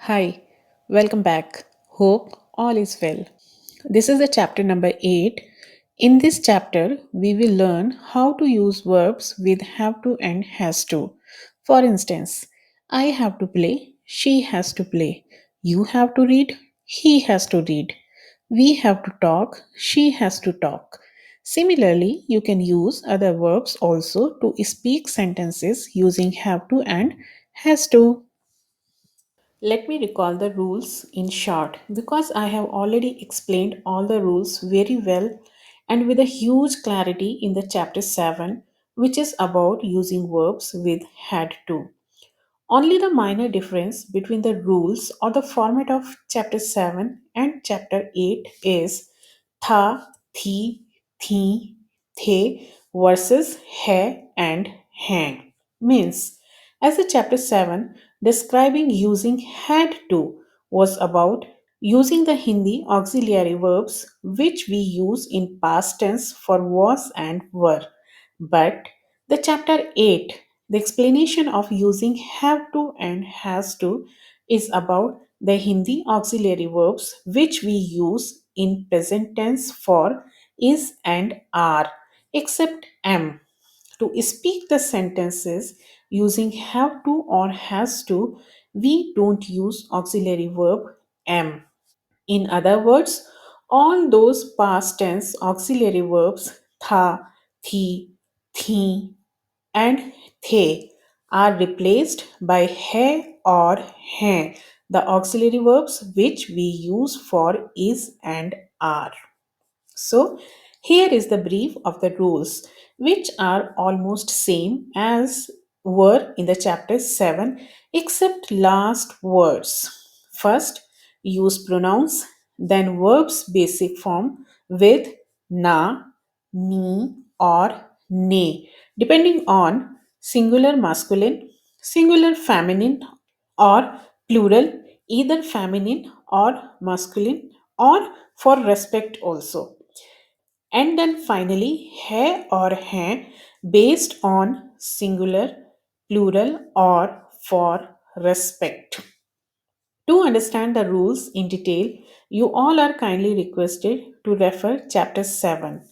Hi, welcome back. Hope all is well. This is the chapter number 8. In this chapter, we will learn how to use verbs with have to and has to. For instance, I have to play, she has to play. You have to read, he has to read. We have to talk, she has to talk. Similarly, you can use other verbs also to speak sentences using have to and has to. Let me recall the rules in short because I have already explained all the rules very well and with a huge clarity in the chapter 7, which is about using verbs with had to. Only the minor difference between the rules or the format of chapter 7 and chapter 8 is tha, thi, thi, the versus hai and han. Means, as the chapter 7 describing using had to was about using the Hindi auxiliary verbs which we use in past tense for was and were. But the chapter 8, the explanation of using have to and has to, is about the Hindi auxiliary verbs which we use in present tense for is and are, except am. To speak the sentences using have to or has to, we don't use auxiliary verb am. In other words, all those past tense auxiliary verbs tha, thi, thi, and the are replaced by hai or hain, the auxiliary verbs which we use for is and are. So here is the brief of the rules which are almost same as were in the chapter 7 except last words. First, use pronouns, then verbs basic form with na, ni or ne depending on singular masculine, singular feminine or plural either feminine or masculine or for respect also, and then finally hai or hain based on singular, plural or for respect. To understand the rules in detail, you all are kindly requested to refer chapter 7.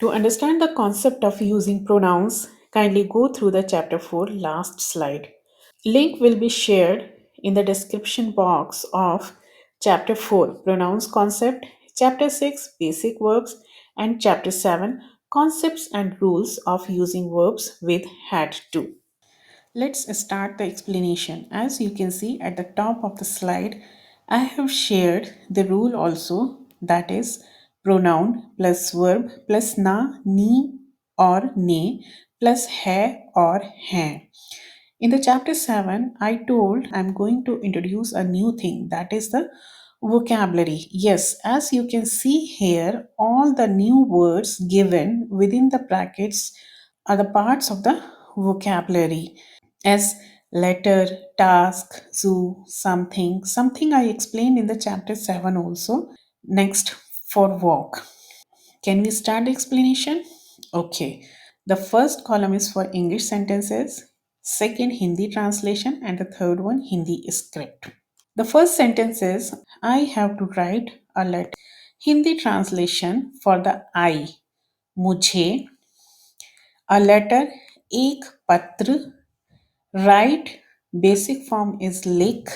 To understand the concept of using pronouns, kindly go through the chapter 4 last slide. Link will be shared in the description box of Chapter 4 Pronouns Concept, Chapter 6 Basic Verbs, and Chapter 7 Concepts and Rules of Using Verbs with had to. Let's start the explanation. As you can see at the top of the slide, I have shared the rule also, that is pronoun plus verb plus na, ni or ne plus hai or hain. In the chapter 7, I told I'm going to introduce a new thing, that is the vocabulary. Yes, as you can see here, all the new words given within the brackets are the parts of the vocabulary as letter, task, zoo, something. Something I explained in the chapter 7 also. Next, for walk. Can we start the explanation? Okay. The first column is for English sentences, second Hindi translation, and the third one Hindi script. The first sentence is I have to write a letter. Hindi translation for the I. मुझे a letter एक पत्र write basic form is लिख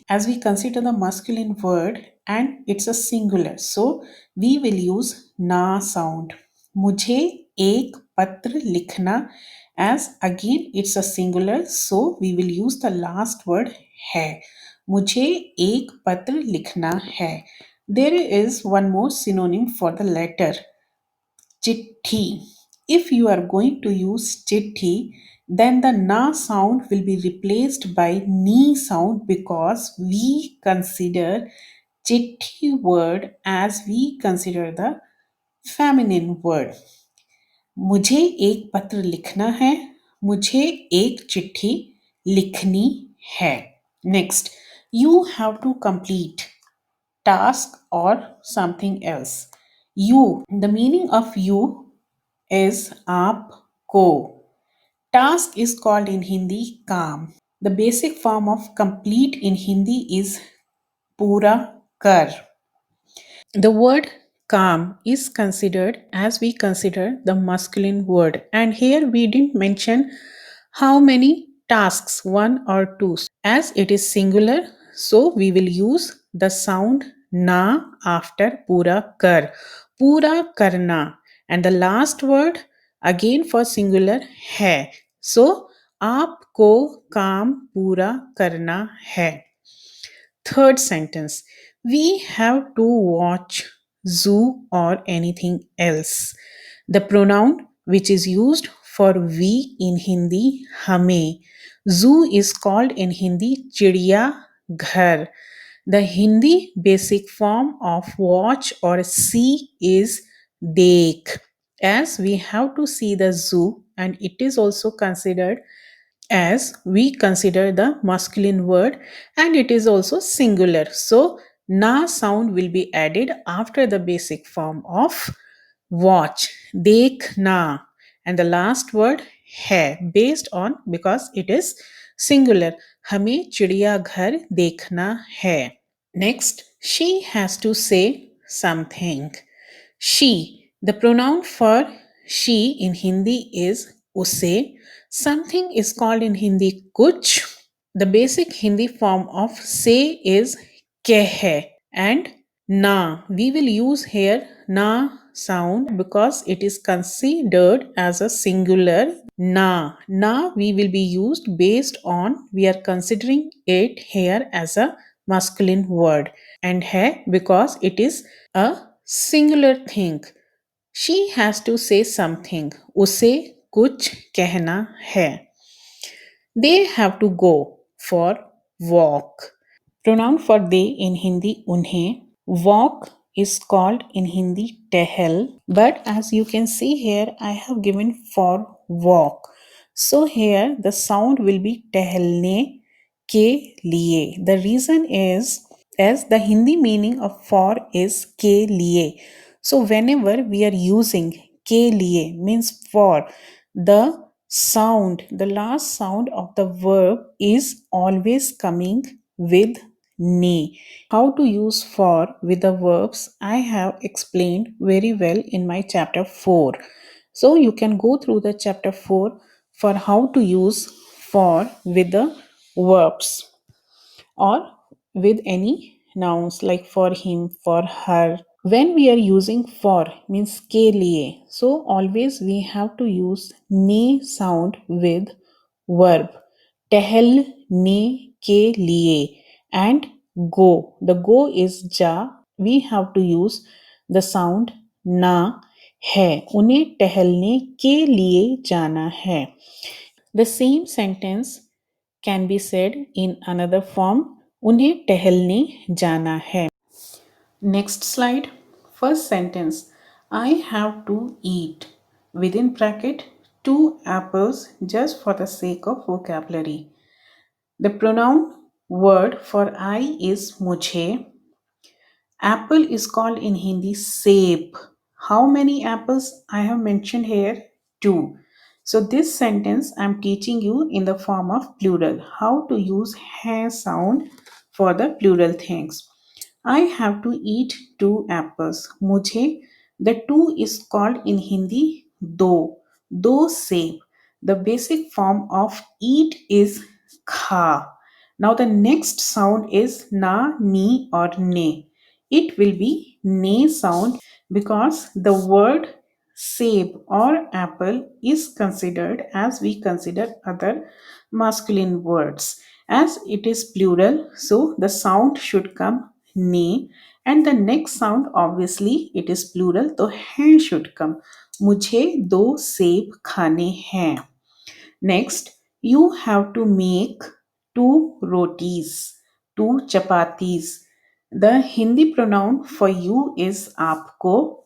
as we consider the masculine word and it's a singular, so we will use na sound. मुझे एक पत्र लिखना as again it's a singular, so we will use the last word है. मुझे एक पत्र लिखना है. There is one more synonym for the letter, chitti. If you are going to use chitti, then the na sound will be replaced by ni sound because we consider chitti word as we consider the feminine word. मुझे एक पत्र लिखना है, मुझे एक चिट्ठी लिखनी है. Next, you have to complete task or something else. You, the meaning of you is आपको. Task is called in Hindi काम. The basic form of complete in Hindi is pura kar. The word calm is considered as we consider the masculine word, and here we didn't mention how many tasks, one or two. As it is singular, so we will use the sound na after pura kar. Pura karna. And the last word again for singular hai. So आपको काम पूरा करना है. Third sentence, we have to watch zoo or anything else. The pronoun which is used for we in Hindi, hame. Zoo is called in Hindi chidiya ghar. The Hindi basic form of watch or see is dekh. As we have to see the zoo, and it is also considered as we consider the masculine word, and it is also singular. So, na sound will be added after the basic form of watch, dekhna, and the last word hai based on because it is singular. हमें चिड़ियाघर देखना है. Next, she has to say something. She, the pronoun for she in Hindi is usse. Something is called in Hindi kuch. The basic Hindi form of say is keh hai and na. We will use here na sound because it is considered as a singular na. Na we will be used based on we are considering it here as a masculine word, and hai because it is a singular thing. She has to say something. उसे कुछ कहना है. They have to go for walk. Pronoun for they in Hindi unhe. Walk is called in Hindi tehel, but as you can see here, I have given for walk. So here the sound will be tehelne ke liye. The reason is as the Hindi meaning of for is ke liye. So whenever we are using ke liye means for, the sound, the last sound of the verb is always coming with ne. How to use for with the verbs I have explained very well in my chapter 4. So you can go through the chapter 4 for how to use for with the verbs or with any nouns like for him, for her. When we are using for means ke liye, so always we have to use ne sound with verb. टहलने के लिए and go. The go is ja. We have to use the sound na है. उन्हें टहलने के लिए जाना है. The same sentence can be said in another form. उन्हें टहलने जाना है. Next slide. First sentence. I have to eat. Within bracket, 2 apples just for the sake of vocabulary. The pronoun word for I is mujhe. Apple is called in Hindi sep. How many apples I have mentioned here? 2. So this sentence I am teaching you in the form of plural. How to use hai sound for the plural things. I have to eat 2 apples. Mujhe, the 2 is called in Hindi do. Do sep. The basic form of eat is kha. Now the next sound is na, ni or ne. It will be ne sound because the word save or apple is considered as we consider other masculine words. As it is plural, so the sound should come ne, and the next sound obviously it is plural, so hai should come. मुझे 2 सेब खाने हैं. Next, you have to make 2 rotis, 2 chapatis. The Hindi pronoun for you is aapko.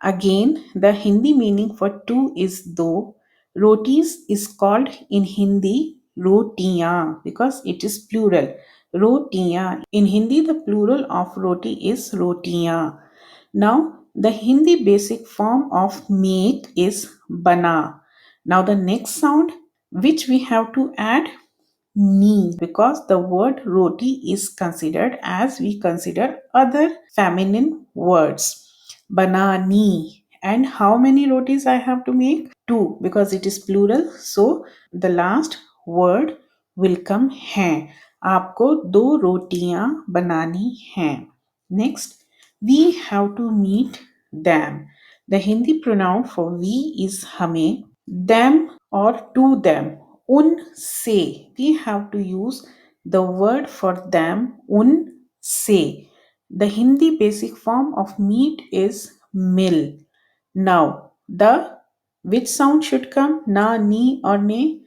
Again, the Hindi meaning for 2 is do. Rotis is called in Hindi rotiyan because it is plural. Rotiyan. In Hindi, the plural of roti is rotiyan. Now, the Hindi basic form of make is bana. Now, the next sound which we have to add ni, because the word roti is considered as we consider other feminine words. Banani. And how many rotis I have to make? Two, because it is plural. So the last word will come hai. आपको दो रोटियां बनानी हैं. Next, we have to meet them. The Hindi pronoun for we is हमें. Them or to them. उनसे. We have to use the word for them उनसे. The Hindi basic form of meat is mill. Now, the which sound should come? Na, ni, or ne?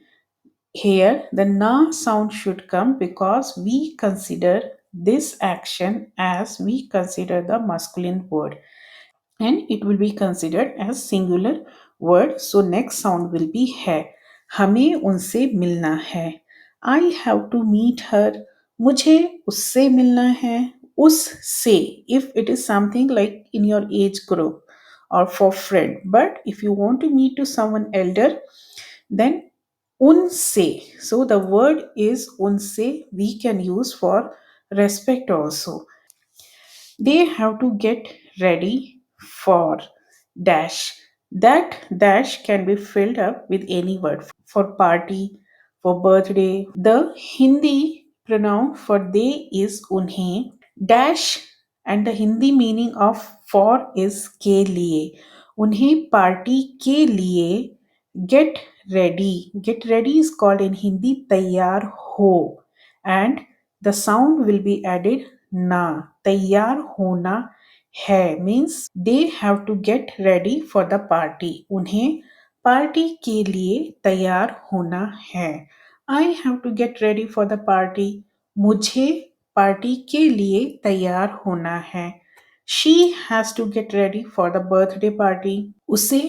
Here, the na sound should come because we consider this action as we consider the masculine word, and it will be considered as singular word. So next sound will be है. हमें उनसे मिलना है. I have to meet her. मुझे उससे मिलना है. उससे, if it is something like in your age group or for friend, but if you want to meet to someone elder, then unse. So the word is unse. We can use for respect also. They have to get ready for dash. That dash can be filled up with any word, for party, for birthday. The Hindi pronoun for they is unhe. Dash, and the Hindi meaning of for is के लिए. उन्हें party के लिए get ready. Get ready is called in Hindi तैयार हो, and the sound will be added na. तैयार होना है means they have to get ready for the party. उन्हें पार्टी के लिए तैयार होना है. I have to get ready for the party. मुझे पार्टी के लिए तैयार होना है. She has to get ready for the birthday party. उसे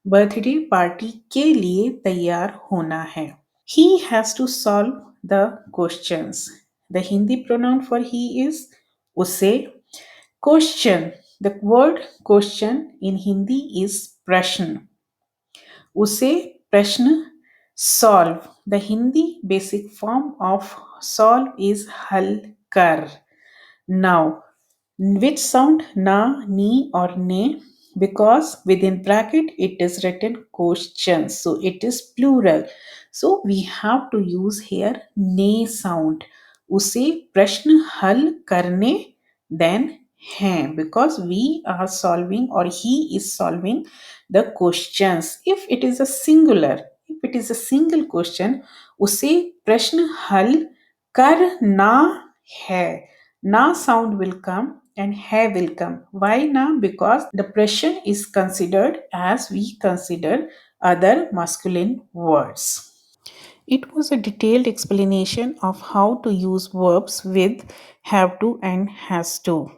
बर्थडे पार्टी के लिए तैयार होना है. He has to solve the questions. The Hindi pronoun for he is उसे. Question. The word question in Hindi is प्रश्न. उसे प्रश्न solve. The Hindi basic form of solve is हल कर. Now, which sound na, ni, or ne? Because within bracket it is written questions, so it is plural. So we have to use here ne sound. उसे प्रश्न हल करने then हैं, because we are solving or he is solving the questions. If it is a singular, if it is a single question, उसे प्रश्न हल करना है. Na sound will come and hai will come. Why na? Because the pressure is considered as we consider other masculine words. It was a detailed explanation of how to use verbs with have to and has to.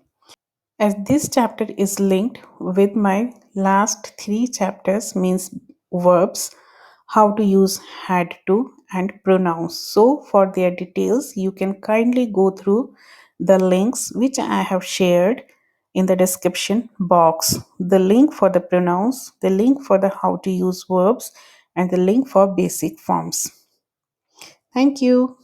As this chapter is linked with my last three chapters, means verbs, how to use had to, and pronouns. So, for their details, you can kindly go through the links which I have shared in the description box. The link for the pronouns, the link for the how to use verbs, and the link for basic forms. Thank you.